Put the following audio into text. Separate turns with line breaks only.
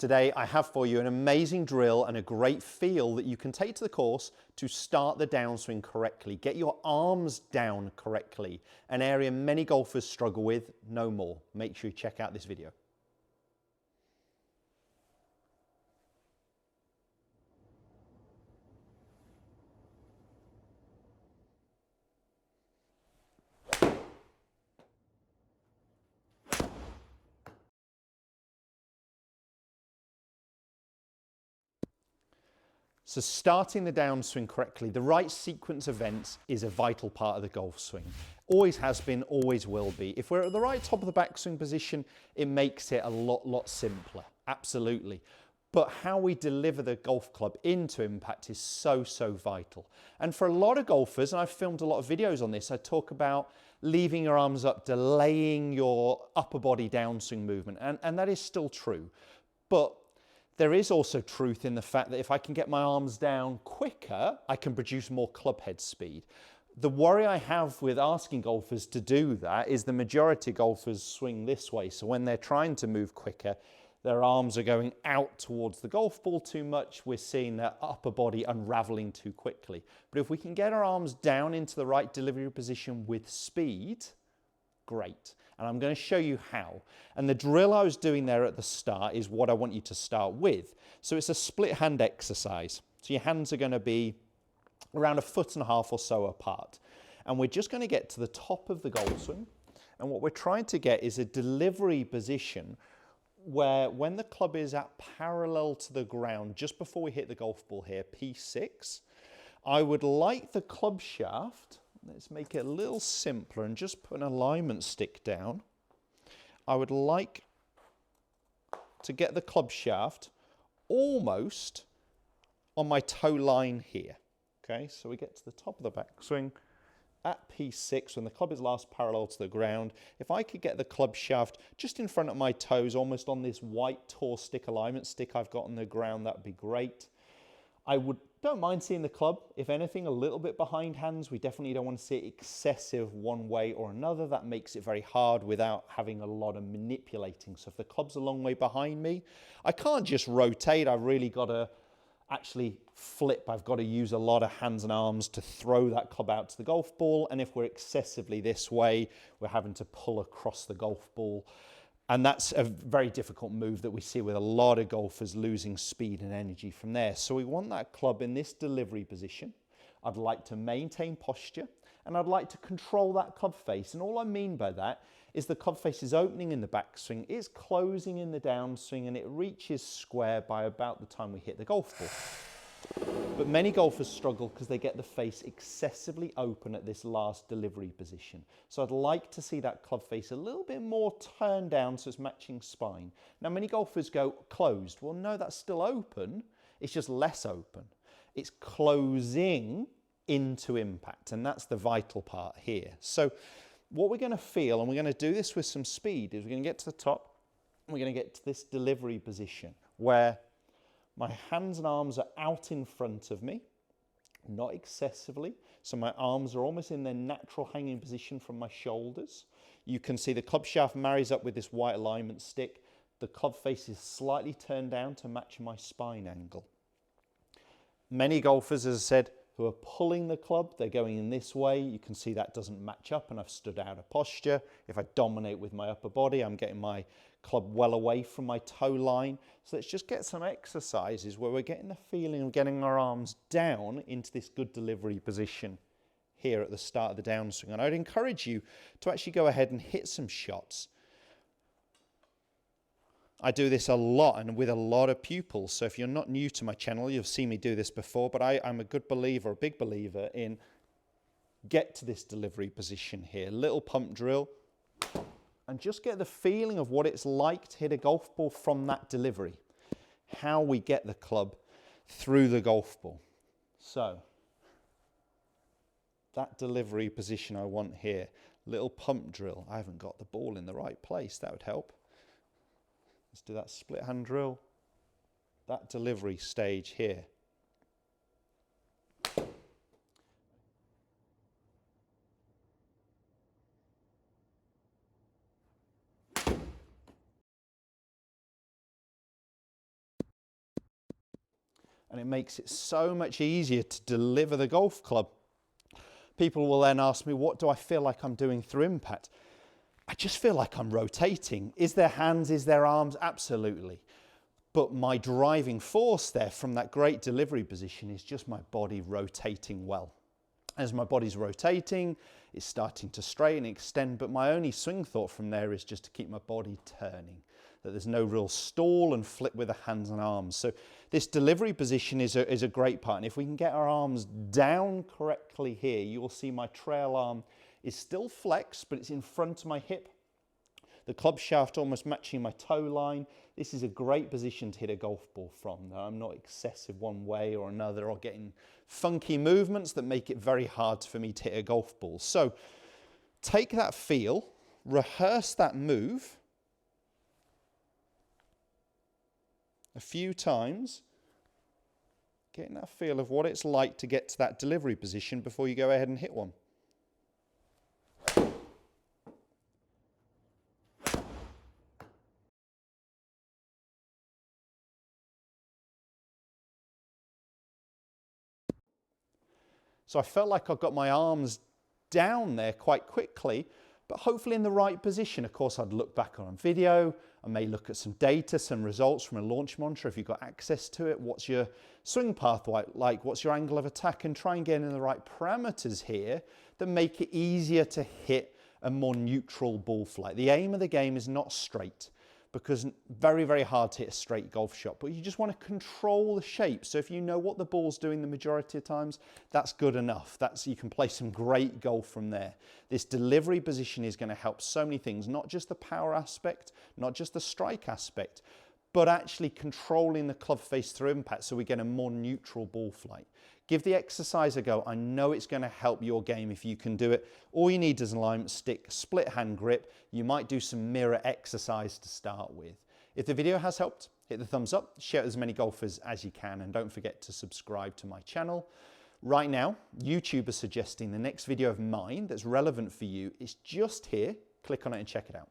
Today I have for you an amazing drill and a great feel that you can take to the course to start the downswing correctly. Get your arms down correctly, an area many golfers struggle with, no more. Make sure you check out this video. So starting the downswing correctly, the right sequence of events is a vital part of the golf swing. Always has been, always will be. If we're at the right top of the backswing position, it makes it a lot simpler, absolutely. But how we deliver the golf club into impact is so vital. And for a lot of golfers, and I've filmed a lot of videos on this, I talk about leaving your arms up, delaying your upper body downswing movement, and that is still true. But there is also truth in the fact that if I can get my arms down quicker, I can produce more club head speed. The worry I have with asking golfers to do that is the majority of golfers swing this way. So when they're trying to move quicker, their arms are going out towards the golf ball too much. We're seeing their upper body unraveling too quickly. But if we can get our arms down into the right delivery position with speed, great. And I'm going to show you how. And the drill I was doing there at the start is what I want you to start with. So it's a split hand exercise. So your hands are going to be around 1.5 feet or so apart. And we're just going to get to the top of the golf swing. And what we're trying to get is a delivery position where when the club is at parallel to the ground, just before we hit the golf ball here, P6, I would like the club shaft, let's make it a little simpler and just put an alignment stick down. I would like to get the club shaft almost on my toe line here. Okay, so we get to the top of the backswing at P6 when the club is last parallel to the ground. If I could get the club shaft just in front of my toes, almost on this white tour stick alignment stick I've got on the ground, that would be great. Don't mind seeing the club, if anything, a little bit behind hands. We definitely don't want to see it excessive one way or another. That makes it very hard without having a lot of manipulating. So if the club's a long way behind me, I can't just rotate. I've really got to actually flip. I've got to use a lot of hands and arms to throw that club out to the golf ball. And if we're excessively this way, we're having to pull across the golf ball. And that's a very difficult move that we see with a lot of golfers losing speed and energy from there. So we want that club in this delivery position. I'd like to maintain posture and I'd like to control that club face. And all I mean by that is the club face is opening in the backswing, it's closing in the downswing, and it reaches square by about the time we hit the golf ball. But many golfers struggle because they get the face excessively open at this last delivery position. So I'd like to see that club face a little bit more turned down so it's matching spine. Now many golfers go closed. Well, no, that's still open. It's just less open. It's closing into impact, and that's the vital part here. So what we're going to feel, and we're going to do this with some speed, is we're going to get to the top, and we're going to get to this delivery position where my hands and arms are out in front of me, not excessively. So my arms are almost in their natural hanging position from my shoulders. You can see the club shaft marries up with this white alignment stick. The club face is slightly turned down to match my spine angle. Many golfers, as I said, who are pulling the club, they're going in this way. You can see that doesn't match up and I've stood out of posture. If I dominate with my upper body, I'm getting my club well away from my toe line. So let's just get some exercises where we're getting the feeling of getting our arms down into this good delivery position here at the start of the downswing. And I'd encourage you to actually go ahead and hit some shots. I do this a lot and with a lot of pupils. So if you're not new to my channel, you've seen me do this before, but I'm a good believer, a big believer in get to this delivery position here. Little pump drill. And just get the feeling of what it's like to hit a golf ball from that delivery. How we get the club through the golf ball. So, that delivery position I want here. Little pump drill. I haven't got the ball in the right place. That would help. Let's do that split hand drill. That delivery stage here. and it makes it so much easier to deliver the golf club. People will then ask me, what do I feel like I'm doing through impact? I just feel like I'm rotating. Is there hands, is there arms? Absolutely. But my driving force there from that great delivery position is just my body rotating well. As my body's rotating, it's starting to straighten, extend, but my only swing thought from there is just to keep my body turning, that there's no real stall and flip with the hands and arms. So this delivery position is a great part. And if we can get our arms down correctly here, you will see my trail arm is still flexed, but it's in front of my hip. The club shaft almost matching my toe line. This is a great position to hit a golf ball from. I'm not excessive one way or another or getting funky movements that make it very hard for me to hit a golf ball. So take that feel, rehearse that move a few times, getting that feel of what it's like to get to that delivery position before you go ahead and hit one. So I felt like I got my arms down there quite quickly, but hopefully in the right position. Of course, I'd look back on a video. I may look at some data, some results from a launch monitor if you've got access to it. What's your swing path like? What's your angle of attack? And try and get in the right parameters here that make it easier to hit a more neutral ball flight. The aim of the game is not straight, because very, very hard to hit a straight golf shot, but you just want to control the shape. So if you know what the ball's doing the majority of times, that's good enough. You can play some great golf from there. This delivery position is going to help so many things, not just the power aspect, not just the strike aspect, but actually controlling the club face through impact so we get a more neutral ball flight. Give the exercise a go. I know it's going to help your game if you can do it. All you need is an alignment stick, split hand grip. You might do some mirror exercise to start with. If the video has helped, hit the thumbs up, share it with as many golfers as you can, and don't forget to subscribe to my channel. Right now, YouTube is suggesting the next video of mine that's relevant for you is just here. Click on it and check it out.